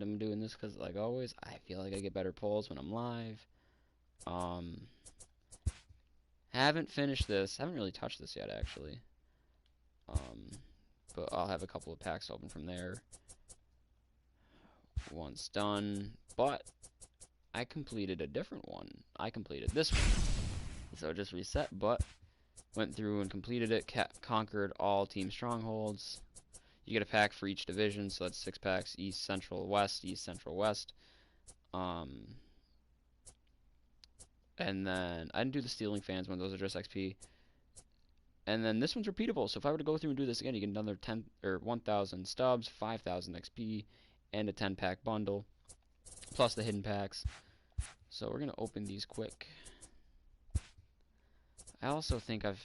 and I'm doing this because, like always, I feel like I get better pulls when I'm live. Haven't finished this. Haven't really touched this yet, actually. But I'll have a couple of packs open from there once done. But I completed a different one. I completed this one. So just reset, but went through and completed it, conquered all team strongholds. You get a pack for each division, so that's 6 packs, East, Central, West, East, Central, West. And then I didn't do the Stealing Fans one, those are just XP. And then this one's repeatable, so if I were to go through and do this again, you get another 10 or 1,000 stubs, 5,000 XP, and a 10-pack bundle, plus the hidden packs. So we're gonna open these quick. I also think I've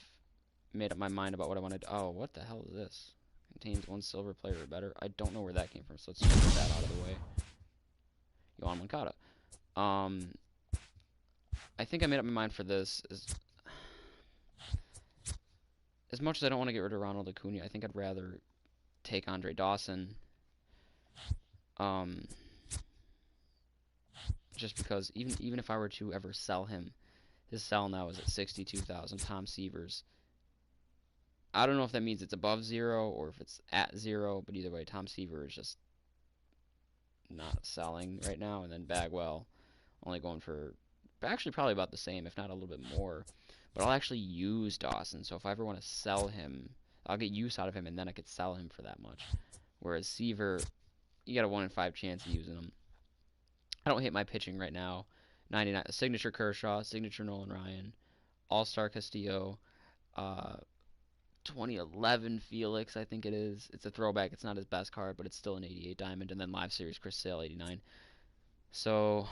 made up my mind about what I want to do. Oh, what the hell is this? Contains 1 silver player or better. I don't know where that came from, so let's just get that out of the way. Yohan Moncada. I think I made up my mind for this. As much as I don't want to get rid of Ronald Acuna, I think I'd rather take Andre Dawson. Just because even if I were to ever sell him, his sell now is at 62,000. Tom Seaver's. I don't know if that means it's above 0 or if it's at 0, but either way, Tom Seaver is just not selling right now. And then Bagwell only going for actually probably about the same, if not a little bit more. But I'll actually use Dawson, so if I ever want to sell him, I'll get use out of him, and then I could sell him for that much. Whereas Seaver, you got a 1 in 5 chance of using him. I don't hate my pitching right now. 99 signature Kershaw, signature Nolan Ryan, All-Star Castillo, 2011 Felix, I think it is. It's a throwback. It's not his best card, but it's still an 88 diamond. And then Live Series Chris Sale 89. So,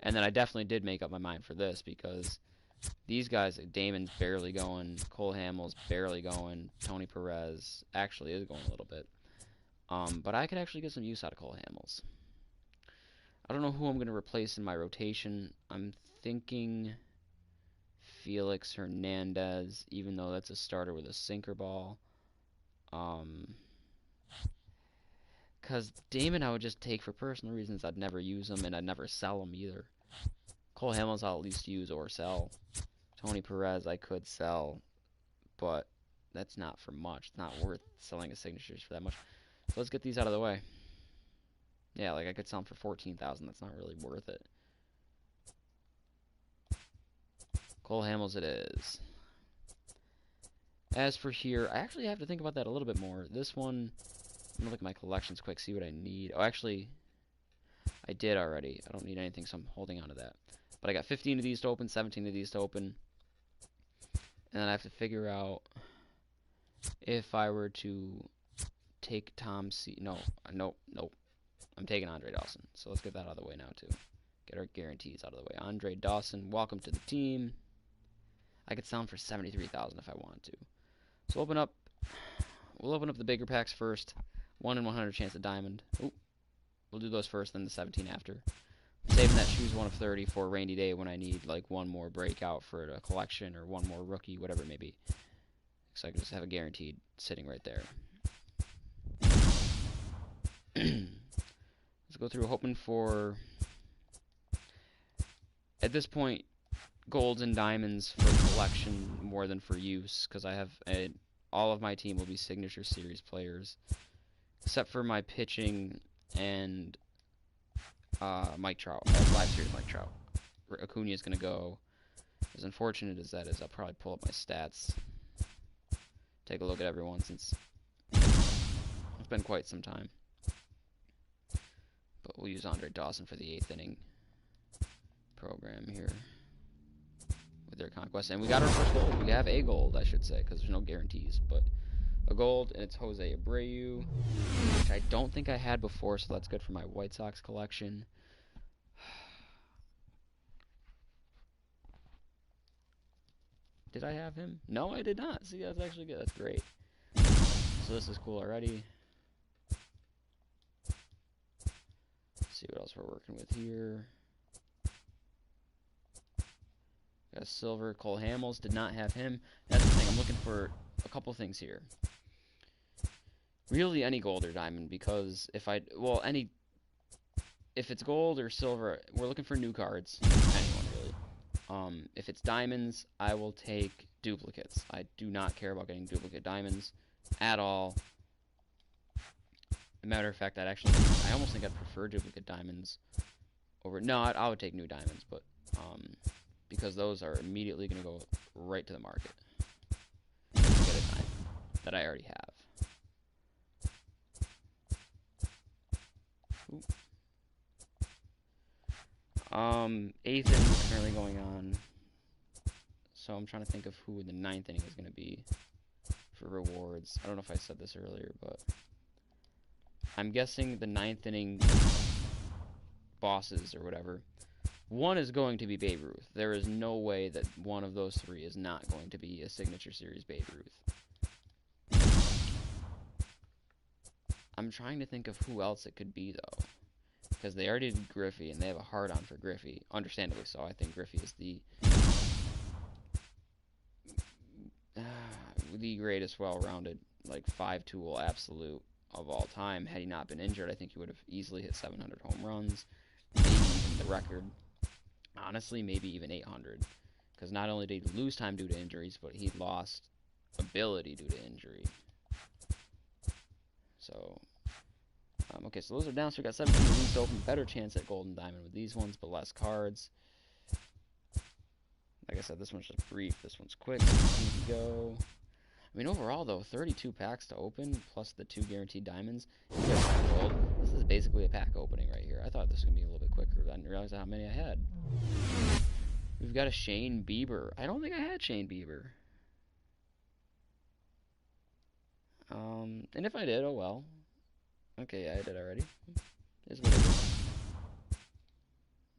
and then I definitely did make up my mind for this because these guys, Damon's barely going, Cole Hamels barely going, Tony Perez actually is going a little bit. But I could actually get some use out of Cole Hamels. I don't know who I'm going to replace in my rotation. I'm thinking Felix Hernandez, even though that's a starter with a sinker ball. Because Damon I would just take for personal reasons. I'd never use him, and I'd never sell him either. Cole Hamels I'll at least use or sell. Tony Perez I could sell, but that's not for much. It's not worth selling his signatures for that much. So let's get these out of the way. Yeah, like I could sell them for 14,000. That's not really worth it. Cole Hamels it is. As for here, I actually have to think about that a little bit more. This one, I'm going to look at my collections quick, see what I need. Oh, actually, I did already. I don't need anything, so I'm holding on to that. But I got 15 of these to open, 17 of these to open. And then I have to figure out if I were to take Tom C. No. I'm taking Andre Dawson. So let's get that out of the way now, too. Get our guarantees out of the way. Andre Dawson, welcome to the team. I could sell him for 73,000 if I wanted to. So we'll open up the bigger packs first. 1 in 100 chance of diamond. Ooh. We'll do those first, then the 17 after. I'm saving that choose 1 of 30 for a rainy day when I need like one more breakout for a collection or one more rookie, whatever it may be. So I can just have a guaranteed sitting right there. Let's go through hoping for, at this point, golds and diamonds for collection more than for use, because I have all of my team will be signature series players, except for my pitching and Mike Trout, live series Mike Trout. Acuna is going to go. As unfortunate as that is, I'll probably pull up my stats, take a look at everyone since it's been quite some time. But we'll use Andre Dawson for the 8th inning program here with their conquest. And we got our first gold. We have a gold, I should say, because there's no guarantees. But a gold, and it's Jose Abreu, which I don't think I had before, so that's good for my White Sox collection. Did I have him? No, I did not. See, that's actually good. That's great. So this is cool already. Let's see what else we're working with here. Got silver. Cole Hamels, did not have him. That's the thing. I'm looking for a couple things here. Really any gold or diamond, because if it's gold or silver, we're looking for new cards. Anyone really. If it's diamonds, I will take duplicates. I do not care about getting duplicate diamonds at all. As a matter of fact, I almost think I'd prefer duplicate diamonds over. No, I would take new diamonds, but because those are immediately going to go right to the market to get a diamond that I already have. Eighth inning is currently going on, so I'm trying to think of who the ninth inning is going to be for rewards. I don't know if I said this earlier, but I'm guessing the ninth inning bosses or whatever. One is going to be Babe Ruth. There is no way that one of those three is not going to be a Signature Series Babe Ruth. I'm trying to think of who else it could be, though. Because they already did Griffey, and they have a hard-on for Griffey. Understandably so. I think Griffey is the greatest well-rounded, like, 5-tool absolute of all time. Had he not been injured, I think he would have easily hit 700 home runs. Maybe even the record. Honestly, maybe even 800. Because not only did he lose time due to injuries, but he lost ability due to injury. So... okay, so those are down, so we got 17 of these to open. Better chance at gold and diamond with these ones, but less cards. Like I said, this one's just brief. This one's quick. Easy to go. I mean, overall, though, 32 packs to open, plus the 2 guaranteed diamonds. Gold. This is basically a pack opening right here. I thought this was going to be a little bit quicker. I didn't realize how many I had. We've got a Shane Bieber. I don't think I had Shane Bieber. And if I did, oh well. Okay, yeah, I did already. Here's what it is.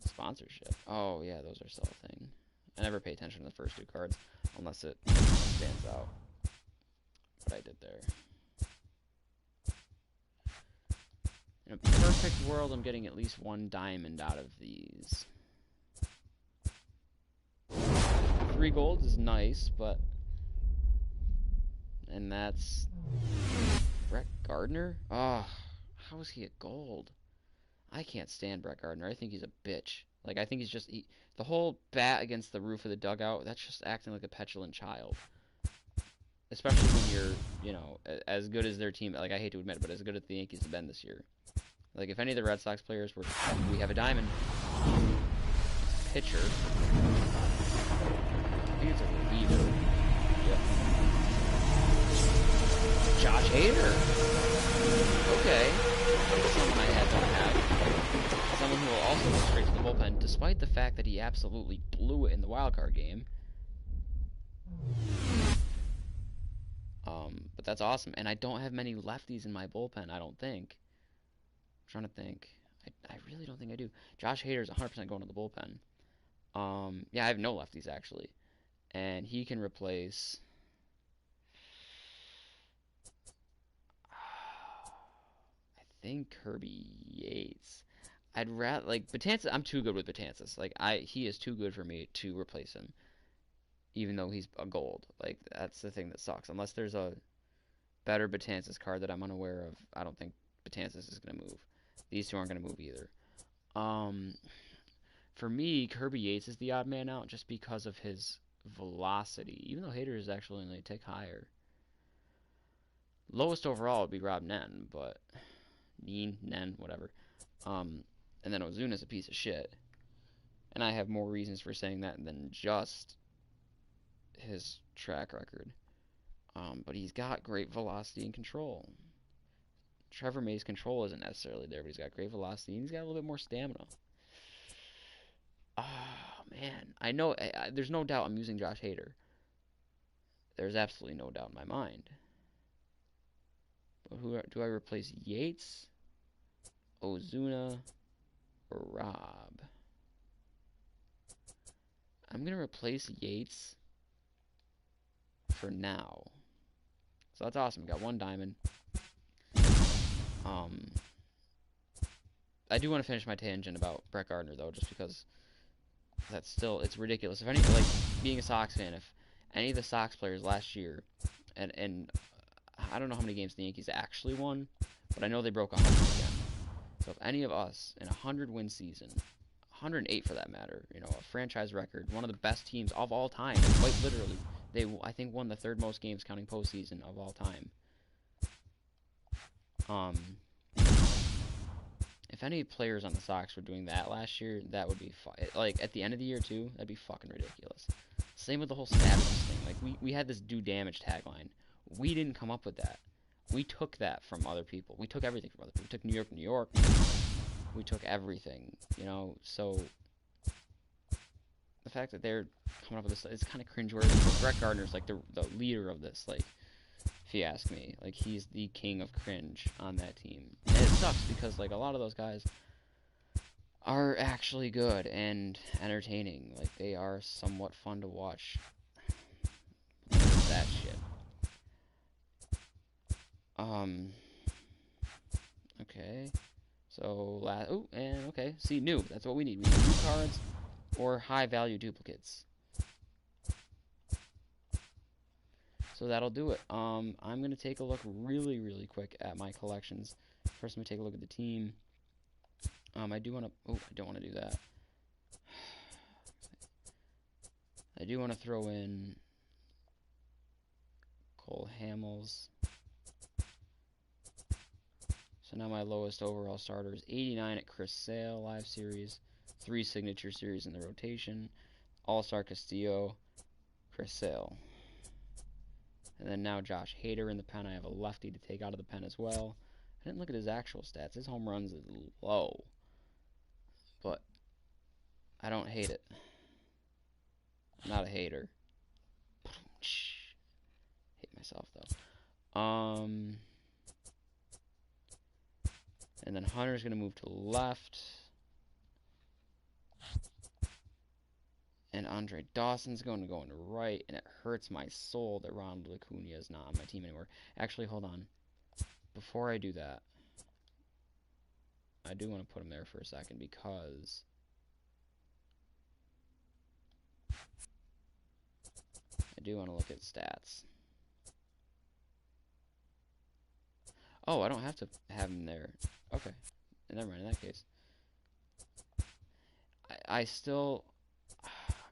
Sponsorship. Oh, yeah, those are still a thing. I never pay attention to the first 2 cards, unless it stands out. What I did there. In a perfect world, I'm getting at least 1 diamond out of these. 3 golds is nice, but... And that's... Brett Gardner? Oh, how is he a gold? I can't stand Brett Gardner. I think he's a bitch. Like, I think he's just... the whole bat against the roof of the dugout, that's just acting like a petulant child. Especially when you're, you know, as good as their team... Like, I hate to admit it, but as good as the Yankees have been this year. Like, if any of the Red Sox players were... We have a diamond. Pitcher. I think it's a reliever. Yep. Josh Hader. Okay. Someone I don't have. Someone who will also go straight to the bullpen, despite the fact that he absolutely blew it in the wildcard game. But that's awesome. And I don't have many lefties in my bullpen, I don't think. I'm trying to think. I really don't think I do. Josh Hader is 100% going to the bullpen. Yeah, I have no lefties, actually. And he can replace... I think Kirby Yates. I'd rather... Like, Betances... I'm too good with Betances. Like, he is too good for me to replace him. Even though he's a gold. Like, that's the thing that sucks. Unless there's a better Betances card that I'm unaware of, I don't think Betances is going to move. These two aren't going to move either. For me, Kirby Yates is the odd man out just because of his velocity. Even though Hader is actually only a tick higher. Lowest overall would be Rob Nen, but... Nen, whatever. And then Ozuna's a piece of shit. And I have more reasons for saying that than just his track record. But he's got great velocity and control. Trevor May's control isn't necessarily there, but he's got great velocity and he's got a little bit more stamina. Oh, man. I know, there's no doubt I'm using Josh Hader. There's absolutely no doubt in my mind. But who do I replace? Yates, Ozuna, or Rob? I'm going to replace Yates for now. So that's awesome. We got 1 diamond. I do want to finish my tangent about Brett Gardner, though, just because that's still, it's ridiculous. If any, like, being a Sox fan, if any of the Sox players last year, and I don't know how many games the Yankees actually won, but I know they broke 100 again. So if any of us in a 100-win season, 108 for that matter, you know, a franchise record, one of the best teams of all time, quite literally, they I think won the third most games counting postseason of all time. If any players on the Sox were doing that last year, that would be like at the end of the year too. That'd be fucking ridiculous. Same with the whole Savages thing. Like we had this do damage tagline. We didn't come up with that. We took that from other people. We took everything from other people. We took New York, New York. We took everything, you know. So the fact that they're coming up with this is kind of cringeworthy. But Brett Gardner's like the leader of this. Like, if you ask me, like he's the king of cringe on that team. And it sucks because like a lot of those guys are actually good and entertaining. Like they are somewhat fun to watch. That shit. Okay. So okay. See, new. That's what we need. We need new cards or high value duplicates. So that'll do it. I'm gonna take a look really, really quick at my collections. First, I'm gonna take a look at the team. I do want to. Oh, I don't want to do that. I do want to throw in Cole Hamels. So now my lowest overall starter is 89 at Chris Sale live series, 3 signature series in the rotation, All-Star Castillo, Chris Sale. And then now Josh Hader in the pen. I have a lefty to take out of the pen as well. I didn't look at his actual stats. His home runs is low, but I don't hate it. I'm not a hater. Hate myself though. And then Hunter's gonna move to left. And Andre Dawson's going to go into right, and it hurts my soul that Ronald Acuna is not on my team anymore. Actually, hold on. Before I do that, I do want to put him there for a second because I do want to look at stats. Oh, I don't have to have him there. Okay. Never mind, in that case. I still...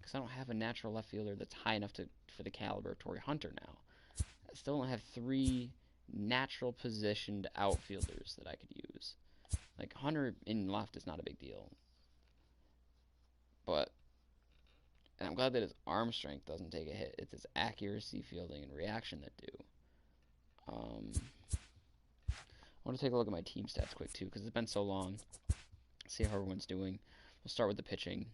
Because I don't have a natural left fielder that's high enough for the caliber of Torrey Hunter now. I still don't have 3 natural positioned outfielders that I could use. Like, Hunter in left is not a big deal. But... And I'm glad that his arm strength doesn't take a hit. It's his accuracy, fielding, and reaction that do. I want to take a look at my team stats quick, too, because it's been so long. See how everyone's doing. We'll start with the pitching.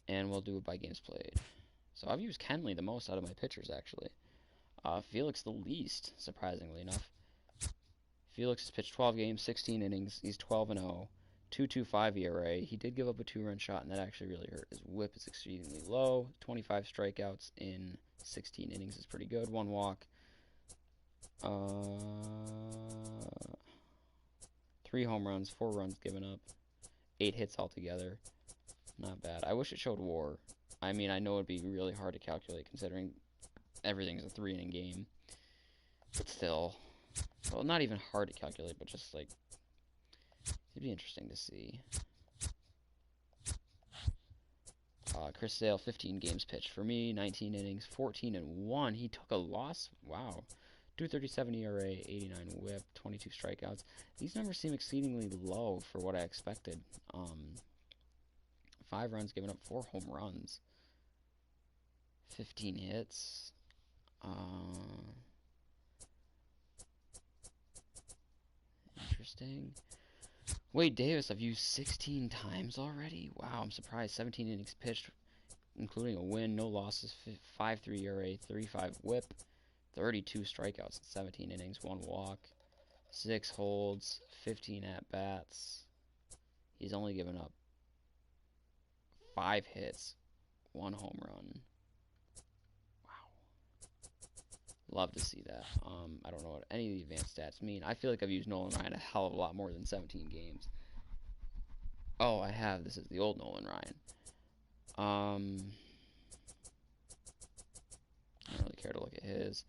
And we'll do it by games played. So I've used Kenley the most out of my pitchers, actually. Felix the least, surprisingly enough. Felix has pitched 12 games, 16 innings. He's 12-0. 2.25 ERA. He did give up a 2-run shot, and that actually really hurt. His whip is exceedingly low. 25 strikeouts in 16 innings is pretty good. 1 walk. 3 home runs, 4 runs given up. 8 hits altogether. Not bad. I wish it showed WAR. I mean, I know it'd be really hard to calculate considering everything's a 3-inning game. But still. Well, not even hard to calculate, but just like... It'd be interesting to see. Chris Sale, 15 games pitched for me, 19 innings, 14-1. He took a loss. Wow. 2.37 ERA, 89 WHIP, 22 strikeouts. These numbers seem exceedingly low for what I expected. 5 runs given up, 4 home runs, 15 hits. Interesting. Wade Davis, I've used 16 times already. Wow, I'm surprised. 17 innings pitched, including a win, no losses, 5.3 ERA, 35 WHIP, 32 strikeouts in 17 innings, 1 walk, 6 holds, 15 at-bats. He's only given up 5 hits, 1 home run. Wow. Love to see that. I don't know what any of the advanced stats mean. I feel like I've used Nolan Ryan a hell of a lot more than 17 games. Oh, I have. This is the old Nolan Ryan. I don't really care to look at his.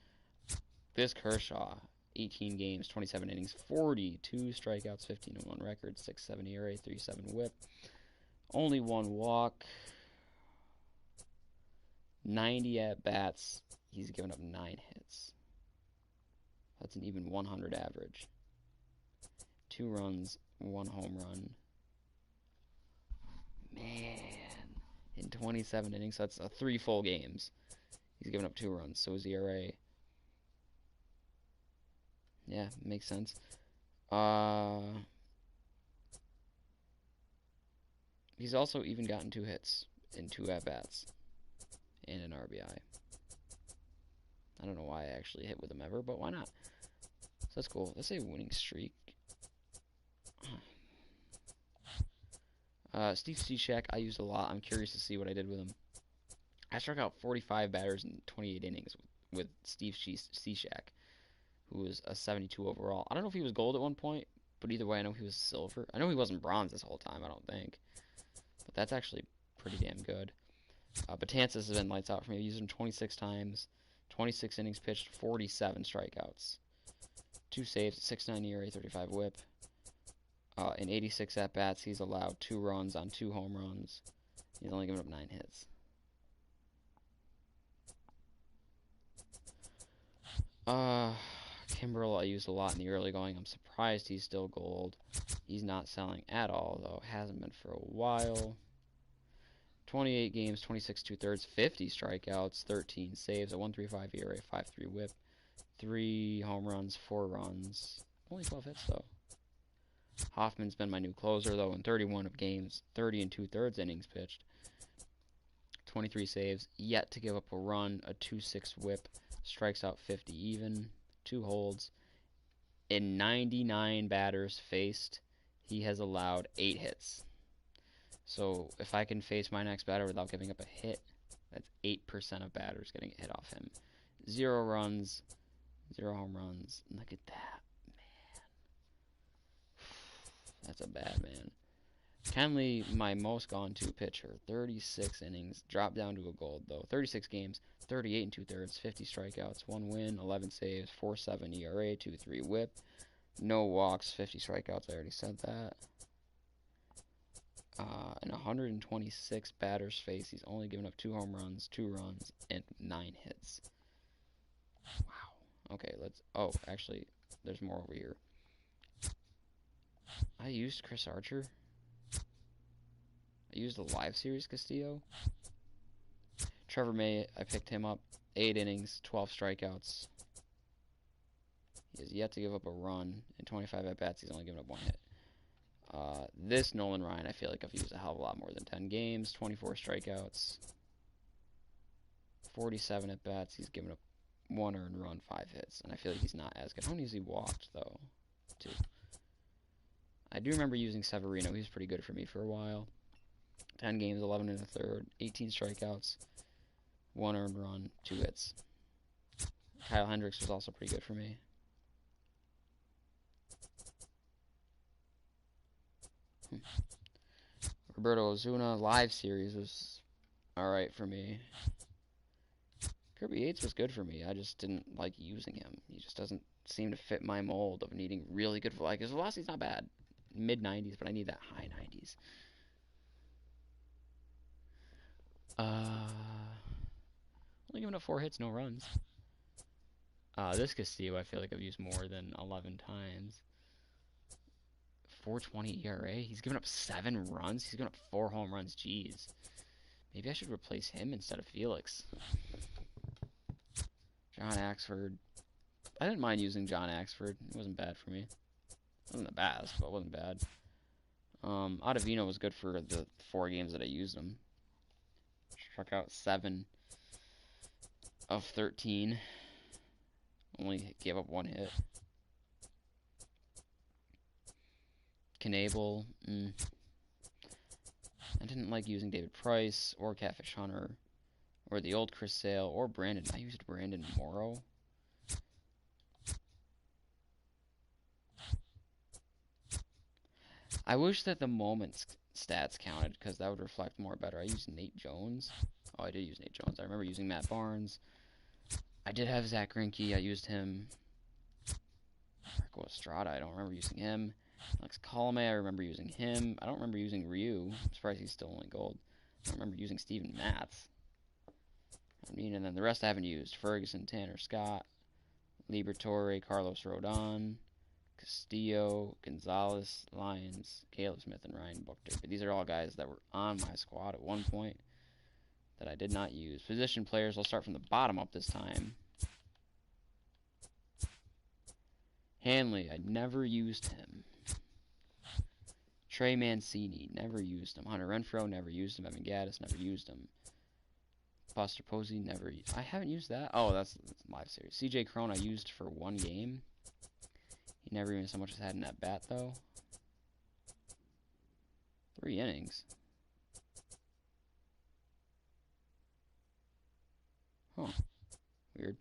This Kershaw, 18 games, 27 innings, 42 strikeouts, 15-1 record, 6.7 ERA, 3.7 WHIP. Only one walk. 90 at bats. He's given up 9 hits. That's an even 100 average. 2 runs, 1 home run. Man, in 27 innings, that's 3 full games. He's given up 2 runs, so his ERA. Yeah, makes sense. He's also even gotten 2 hits in 2 at-bats and an RBI. I don't know why I actually hit with him ever, but why not? So that's cool. Let's say winning streak. Steve Cishek, I used a lot. I'm curious to see what I did with him. I struck out 45 batters in 28 innings with Steve Cishek, who was a 72 overall. I don't know if he was gold at one point, but either way, I know he was silver. I know he wasn't bronze this whole time, I don't think. But that's actually pretty damn good. Betances has been lights out for me. I used him 26 times, 26 innings pitched, 47 strikeouts. 2 saves, 6.9 ERA, 35 WHIP. In 86 at-bats, he's allowed 2 runs on 2 home runs. He's only given up 9 hits. Kimbrel I used a lot in the early going. I'm surprised he's still gold. He's not selling at all, though. Hasn't been for a while. 28 games, 26 2/3, 50 strikeouts, 13 saves, a 1.35 ERA, 5.3 WHIP, 3 home runs, 4 runs. Only 12 hits, though. Hoffman's been my new closer, though, in 31 of games, 30 2/3 innings pitched, 23 saves, yet to give up a run, a 2.6 WHIP, strikes out 50 even, 2 holds. In 99 batters faced, he has allowed 8 hits. So if I can face my next batter without giving up a hit, that's 8% of batters getting a hit off him. 0 runs, 0 home runs. Look at that, man. That's a bad man. Kenley, my most gone to pitcher, 36 innings, dropped down to a gold though. 36 games, 38 2/3, 50 strikeouts, 1 win, 11 saves, 4.7 ERA, 2.3 WHIP, no walks, 50 strikeouts. I already said that. In 126 batters faced, he's only given up 2 home runs, 2 runs, and 9 hits. Wow. Okay, let's. Oh, actually, there's more over here. I used Chris Archer. I used the live series Castillo. Trevor May, I picked him up. 8 innings, 12 strikeouts. He has yet to give up a run. In 25 at-bats, he's only given up 1 hit. This Nolan Ryan, I feel like I've used a hell of a lot more than 10 games. 24 strikeouts. 47 at-bats. He's given up 1 earned run, 5 hits. And I feel like he's not as good. How many has he walked, though? 2. I do remember using Severino. He was pretty good for me for a while. 10 games, 11 1/3, 18 strikeouts, 1 earned run, 2 hits. Kyle Hendricks was also pretty good for me. Roberto Ozuna, live series was alright for me. Kirby Yates was good for me. I just didn't like using him. He just doesn't seem to fit my mold of needing really good velocity. His velocity's not bad. Mid-90s, but I need that high 90s. Only giving up 4 hits, no runs. This Castillo, I feel like I've used more than 11 times. 4.20 ERA. He's given up 7 runs. He's given up 4 home runs. Jeez. Maybe I should replace him instead of Felix. John Axford. I didn't mind using John Axford. It wasn't bad for me. It wasn't the best, but it wasn't bad. Ottavino was good for the 4 games that I used him. Struck out 7 of 13. Only gave up 1 hit. Knable. I didn't like using David Price or Catfish Hunter or the old Chris Sale or Brandon. I used Brandon Morrow. I wish that the moments stats counted because that would reflect more better. I used Nate Jones. Oh, I did use Nate Jones. I remember using Matt Barnes. I did have Zach Greinke. I used him. Marco Estrada, I don't remember using him. Alex Colomé, I remember using him. I don't remember using Ryu. I'm surprised he's still only gold. I don't remember using Steven Matz. I mean, and then the rest I haven't used. Ferguson, Tanner Scott, Liberatore, Carlos Rodon, Castillo, Gonzalez, Lyons, Caleb Smith, and Ryan Buchter. But these are all guys that were on my squad at one point that I did not use. Position players, I'll start from the bottom up this time. Hanley, I never used him. Trey Mancini, never used him. Hunter Renfroe, never used him. Evan Gattis, never used him. Buster Posey, never used. I haven't used that. Oh, that's live series. CJ Cron, I used for one game. He never even so much as had an at bat though. 3 innings. Huh. Weird.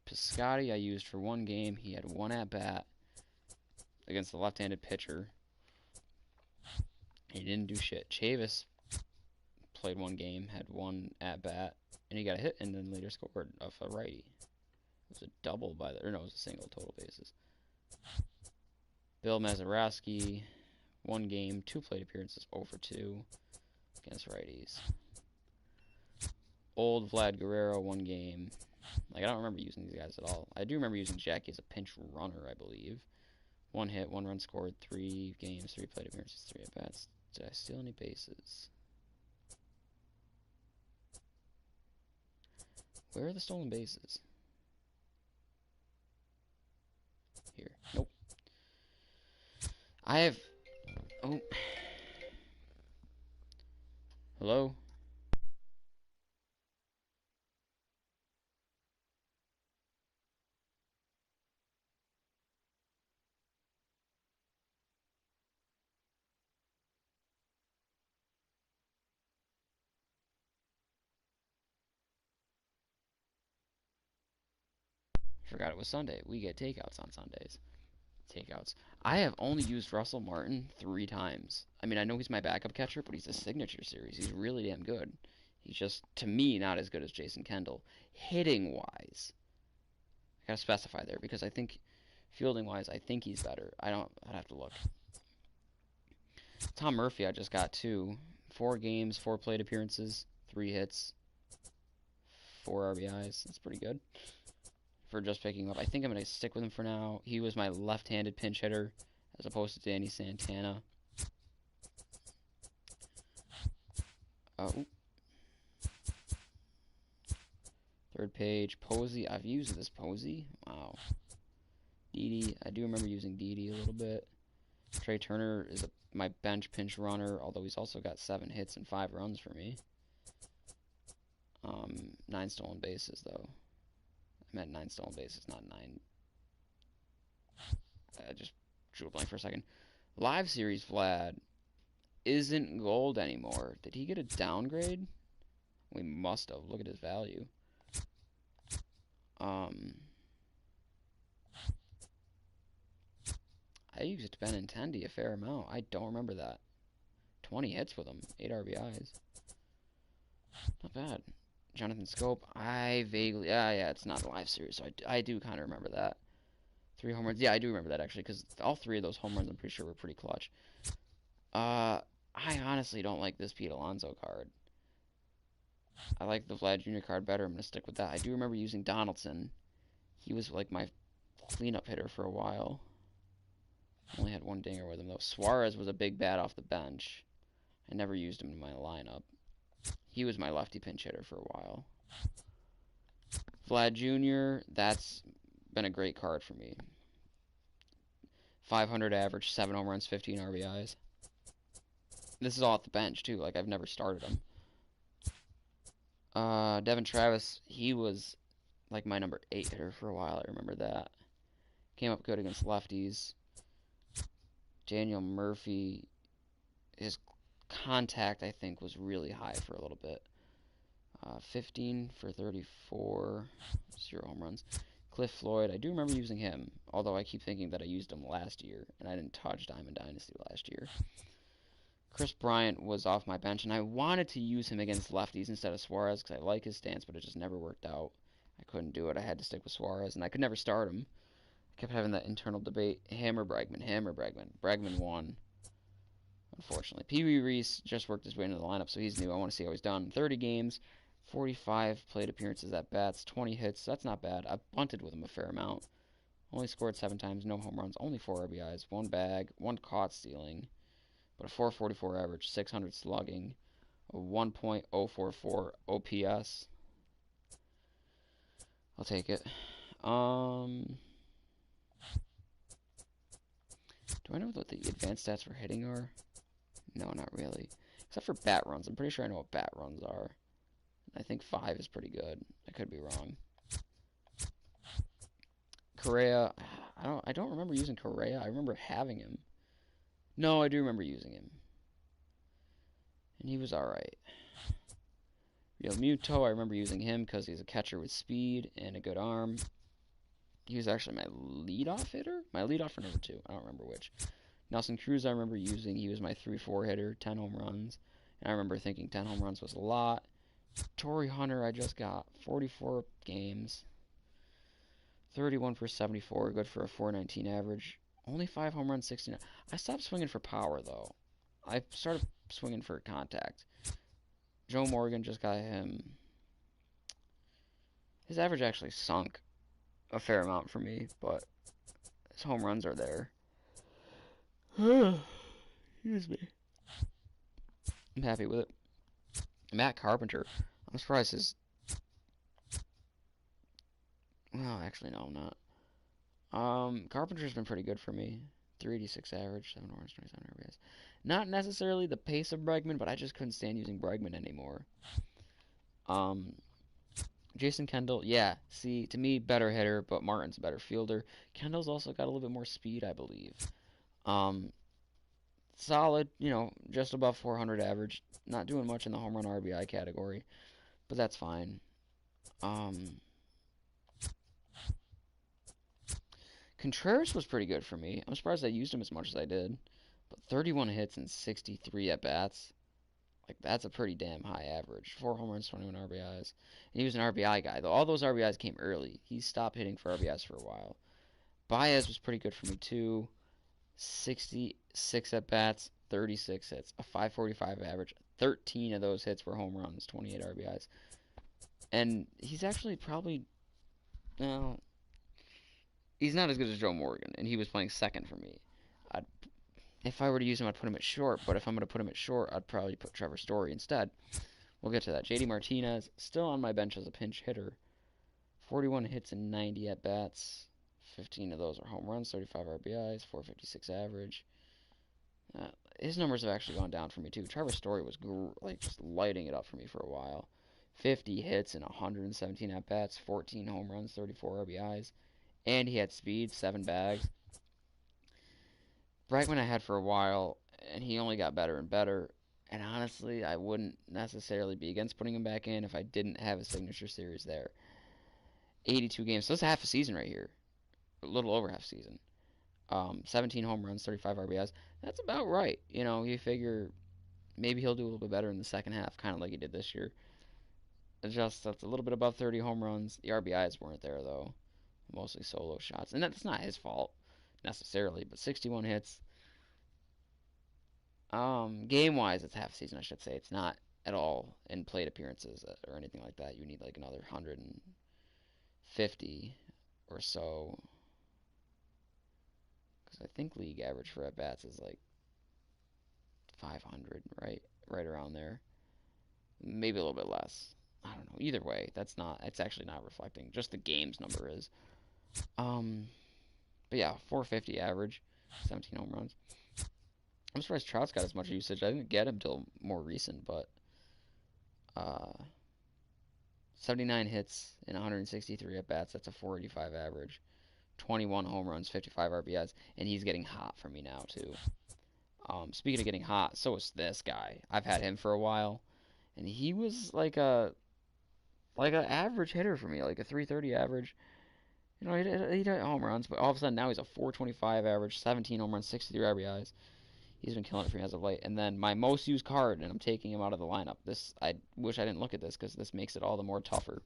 Piscotty, I used for one game. He had 1 at bat against the left-handed pitcher. He didn't do shit. Chavis played 1 game, had 1 at bat, and he got a hit, and then later scored off a righty. It was a double by the, or no, it was a single total bases. Bill Mazeroski, 1 game, 2 plate appearances, 0 for 2 against righties. Old Vlad Guerrero, 1 game. Like, I don't remember using these guys at all. I do remember using Jackie as a pinch runner, I believe. 1 hit, 1 run scored, 3 games, 3 plate appearances, 3 at bats. Did I steal any bases? Where are the stolen bases? Here. Nope. I have... Oh. Hello? Forgot it was Sunday. We get takeouts on Sundays. Takeouts. I have only used Russell Martin 3 times. I mean, I know he's my backup catcher, but he's a signature series. He's really damn good. He's just, to me, not as good as Jason Kendall. Hitting-wise, I gotta specify there, because I think, fielding-wise, I think he's better. I'd have to look. Tom Murphy, I just got 2. 4 games, 4 plate appearances, 3 hits, 4 RBIs. That's pretty good for just picking up. I think I'm going to stick with him for now. He was my left-handed pinch hitter as opposed to Danny Santana. Third page, Posey. I've used this Posey. Wow. Didi. I do remember using Didi a little bit. Trey Turner is my bench pinch runner, although he's also got 7 hits and 5 runs for me. 9 stolen bases, though. I meant 9 stolen bases, not 9. I just drew a blank for a second. Live Series Vlad isn't gold anymore. Did he get a downgrade? We must have. Look at his value. I used Benintendi a fair amount. I don't remember that. 20 hits with him. 8 RBIs. Not bad. Jonathan Scope, I vaguely... yeah, it's not a live series, so I do kind of remember that. 3 home runs. Yeah, I do remember that, actually, because all 3 of those home runs, I'm pretty sure, were pretty clutch. I honestly don't like this Pete Alonso card. I like the Vlad Jr. card better. I'm going to stick with that. I do remember using Donaldson. He was, like, my cleanup hitter for a while. Only had 1 dinger with him, though. Suarez was a big bat off the bench. I never used him in my lineup. He was my lefty pinch hitter for a while. Vlad Jr., that's been a great card for me. 500 average, 7 home runs, 15 RBIs. This is all at the bench, too. Like, I've never started him. Devin Travis, he was, like, my number 8 hitter for a while. I remember that. Came up good against lefties. Daniel Murphy, his contact, I think, was really high for a little bit. 15 for 34, 0 home runs. Cliff Floyd, I do remember using him, although I keep thinking that I used him last year, and I didn't touch Diamond Dynasty last year. Chris Bryant was off my bench, and I wanted to use him against lefties instead of Suarez, because I like his stance, but it just never worked out. I couldn't do it. I had to stick with Suarez, and I could never start him. I kept having that internal debate. Hammer Bregman, Hammer Bregman. Bregman won, unfortunately. Pee Wee Reese just worked his way into the lineup, so he's new. I want to see how he's done. 30 games, 45 plate appearances at bats, 20 hits. That's not bad. I bunted with him a fair amount. Only scored 7 times, no home runs, only 4 RBIs, 1 bag, 1 caught stealing, but a 444 average, 600 slugging, a 1.044 OPS. I'll take it. Do I know what the advanced stats for hitting are? No, not really. Except for bat runs. I'm pretty sure I know what bat runs are. I think 5 is pretty good. I could be wrong. Correa, I don't remember using Correa. I remember having him. No, I do remember using him. And he was alright. Real Muto, I remember using him because he's a catcher with speed and a good arm. He was actually my leadoff hitter? My leadoff for number 2. I don't remember which. Nelson Cruz, I remember using. He was my 3-4 hitter, 10 home runs. And I remember thinking 10 home runs was a lot. Torrey Hunter, I just got 44 games. 31 for 74, good for a 419 average. Only 5 home runs, 69. I stopped swinging for power, though. I started swinging for contact. Joe Morgan just got him. His average actually sunk a fair amount for me, but his home runs are there. Excuse me. I'm happy with it. Matt Carpenter. I'm surprised his... Well, actually, no, I'm not. Carpenter's been pretty good for me. 386 average, 7 homers, 27 RBIs. Not necessarily the pace of Bregman, but I just couldn't stand using Bregman anymore. Jason Kendall, yeah, see, to me, better hitter, but Martin's a better fielder. Kendall's also got a little bit more speed, I believe. Solid, just above 400 average. Not doing much in the home run RBI category, but that's fine. Contreras was pretty good for me. I'm surprised I used him as much as I did. But 31 hits and 63 at-bats. Like, that's a pretty damn high average. 4 home runs, 21 RBIs. And he was an RBI guy, though. All those RBIs came early. He stopped hitting for RBIs for a while. Baez was pretty good for me, too. 66 at-bats, 36 hits. A 545 average. 13 of those hits were home runs, 28 RBIs. And he's actually probably... No... He's not as good as Joe Morgan, and he was playing second for me. If I were to use him, I'd put him at short, but if I'm going to put him at short, I'd probably put Trevor Story instead. We'll get to that. JD Martinez, still on my bench as a pinch hitter. 41 hits and 90 at-bats. 15 of those are home runs, 35 RBIs, 456 average. His numbers have actually gone down for me, too. Trevor Story was just lighting it up for me for a while. 50 hits and 117 at-bats, 14 home runs, 34 RBIs. And he had speed, 7 bags. Bregman I had for a while, and he only got better and better. And honestly, I wouldn't necessarily be against putting him back in if I didn't have a signature series there. 82 games, so that's half a season right here. A little over half a season. 17 home runs, 35 RBIs. That's about right. You figure maybe he'll do a little bit better in the second half, kind of like he did this year. That's a little bit above 30 home runs. The RBIs weren't there, though. Mostly solo shots. And that's not his fault, necessarily, but 61 hits. Game-wise, it's half season, I should say. It's not at all in plate appearances or anything like that. You need like another 150 or so. Because I think league average for at-bats is like 500, right? Right around there. Maybe a little bit less. I don't know. Either way, it's actually not reflecting. Just the games number is. But yeah, 450 average, 17 home runs. I'm surprised Trout's got as much usage. I didn't get him till more recent, but 79 hits and 163 at-bats. That's a 485 average. 21 home runs, 55 RBIs, and he's getting hot for me now too. Speaking of getting hot, so is this guy. I've had him for a while, and he was like an average hitter for me, like a 330 average. He hit home runs, but all of a sudden now he's a 425 average, 17 home runs, 63 RBIs. He's been killing it for me as of late. And then my most used card, and I'm taking him out of the lineup. I wish I didn't look at this because this makes it all the more tougher.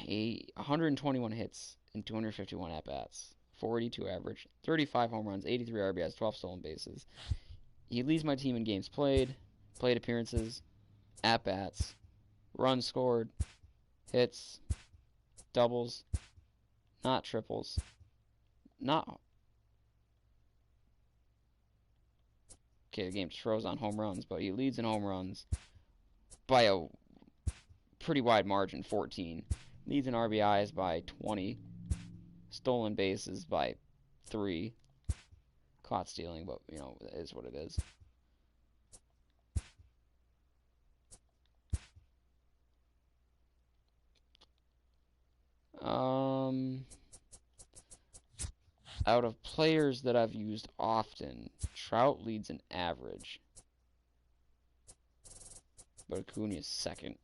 121 hits and 251 at-bats, 482 average, 35 home runs, 83 RBIs, 12 stolen bases. He leads my team in games played, plate appearances, at-bats, runs scored, hits, doubles, not triples, not... Okay, the game just froze on home runs, but he leads in home runs by a pretty wide margin, 14. Leads in RBIs by 20. Stolen bases by 3. Caught stealing, but, you know, it is what it is. Out of players that I've used often, Trout leads in average, but Acuna's second.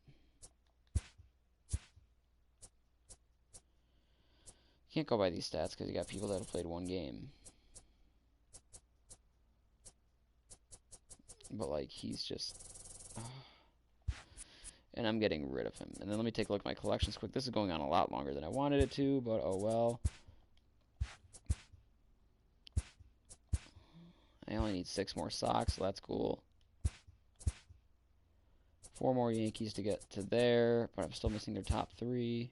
Can't go by these stats because you got people that have played one game. But, like, he's just... And I'm getting rid of him. And then let me take a look at my collections quick. This is going on a lot longer than I wanted it to, but oh well. I only need 6 more Sox, so that's cool. 4 more Yankees to get to there, but I'm still missing their top 3.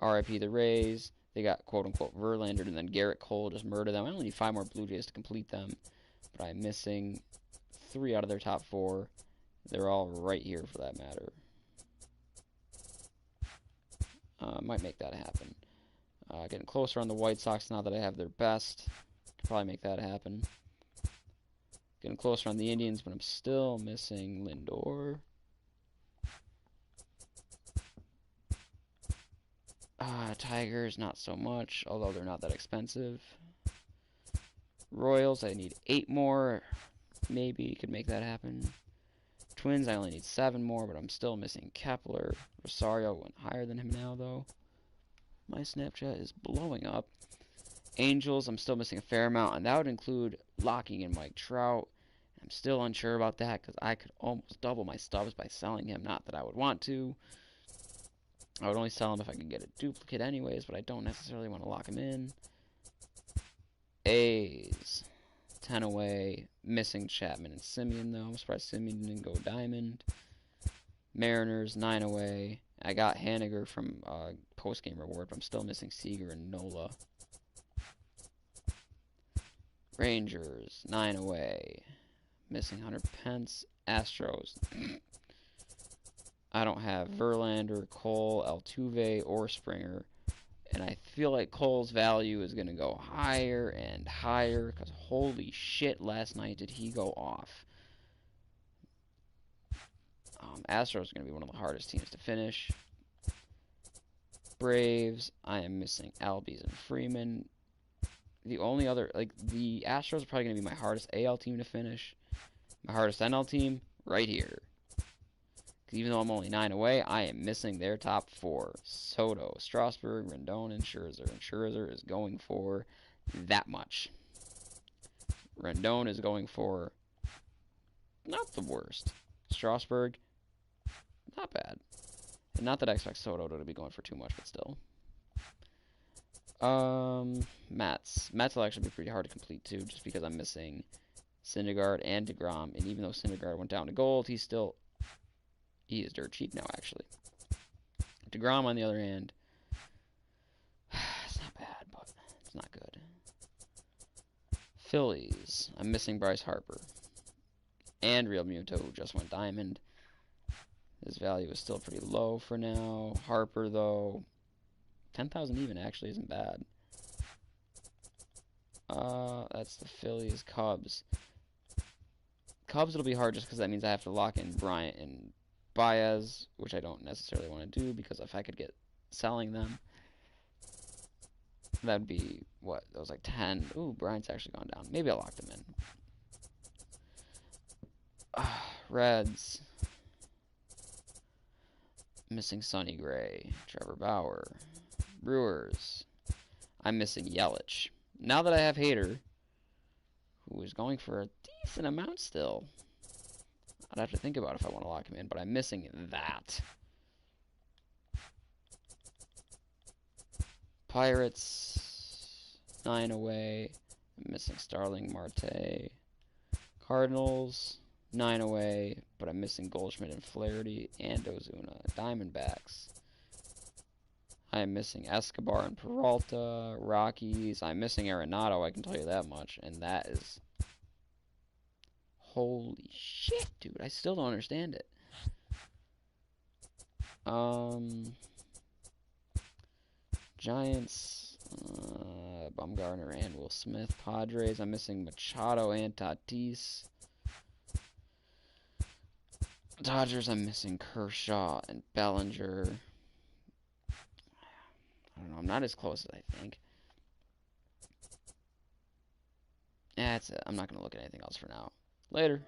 RIP the Rays. They got quote-unquote Verlander, and then Garrett Cole just murdered them. I only need 5 more Blue Jays to complete them, but I'm missing 3 out of their top 4. They're all right here for that matter. Might make that happen. Getting closer on the White Sox now that I have their best. Could probably make that happen. Getting closer on the Indians, but I'm still missing Lindor. Tigers, not so much, although they're not that expensive. Royals, I need 8 more. Maybe could make that happen. Twins, I only need 7 more, but I'm still missing Kepler. Rosario went higher than him now, though. My Snapchat is blowing up. Angels, I'm still missing a fair amount, and that would include locking in Mike Trout. I'm still unsure about that because I could almost double my stubs by selling him. Not that I would want to. I would only sell him if I could get a duplicate anyways, but I don't necessarily want to lock him in. A's, 10 away. Missing Chapman and Simeon, though. I'm surprised Simeon didn't go diamond. Mariners, 9 away. I got Haniger from post-game reward, but I'm still missing Seager and Nola. Rangers, 9 away. Missing Hunter Pence. Astros. I don't have Verlander, Cole, Altuve, or Springer. And I feel like Cole's value is going to go higher and higher because holy shit, last night did he go off. Astros are going to be one of the hardest teams to finish. Braves, I am missing Albies and Freeman. The only other, like, the Astros are probably going to be my hardest AL team to finish. My hardest NL team, right here. Even though I'm only 9 away, I am missing their top 4. Soto, Strasburg, Rendon, and Scherzer. And Scherzer is going for that much. Rendon is going for not the worst. Strasburg, not bad. And not that I expect Soto to be going for too much, but still. Mets. Mets will actually be pretty hard to complete, too, just because I'm missing Syndergaard and DeGrom. And even though Syndergaard went down to gold, he is dirt cheap now, actually. DeGrom, on the other hand, it's not bad, but it's not good. Phillies. I'm missing Bryce Harper. And Real Muto, who just went diamond. His value is still pretty low for now. Harper, though, 10,000 even actually isn't bad. That's the Phillies. Cubs. Cubs, it'll be hard just because that means I have to lock in Bryant and Baez, which I don't necessarily want to do because if I could get selling them, that'd be, what, that was like 10. Ooh, Bryant's actually gone down. Maybe I'll lock them in. Reds. Missing Sonny Gray. Trevor Bauer. Brewers. I'm missing Yelich. Now that I have Hader, who is going for a decent amount still, I'd have to think about if I want to lock him in, but I'm missing that. Pirates, 9 away. I'm missing Starling Marte. Cardinals, 9 away, but I'm missing Goldschmidt and Flaherty and Ozuna. Diamondbacks, I am missing Escobar and Peralta. Rockies, I'm missing Arenado, I can tell you that much. And that is... Holy shit, dude. I still don't understand it. Giants, Bumgarner and Will Smith. Padres, I'm missing Machado and Tatis. Dodgers, I'm missing Kershaw and Bellinger. I don't know, I'm not as close as I think. That's it. I'm not going to look at anything else for now. Later.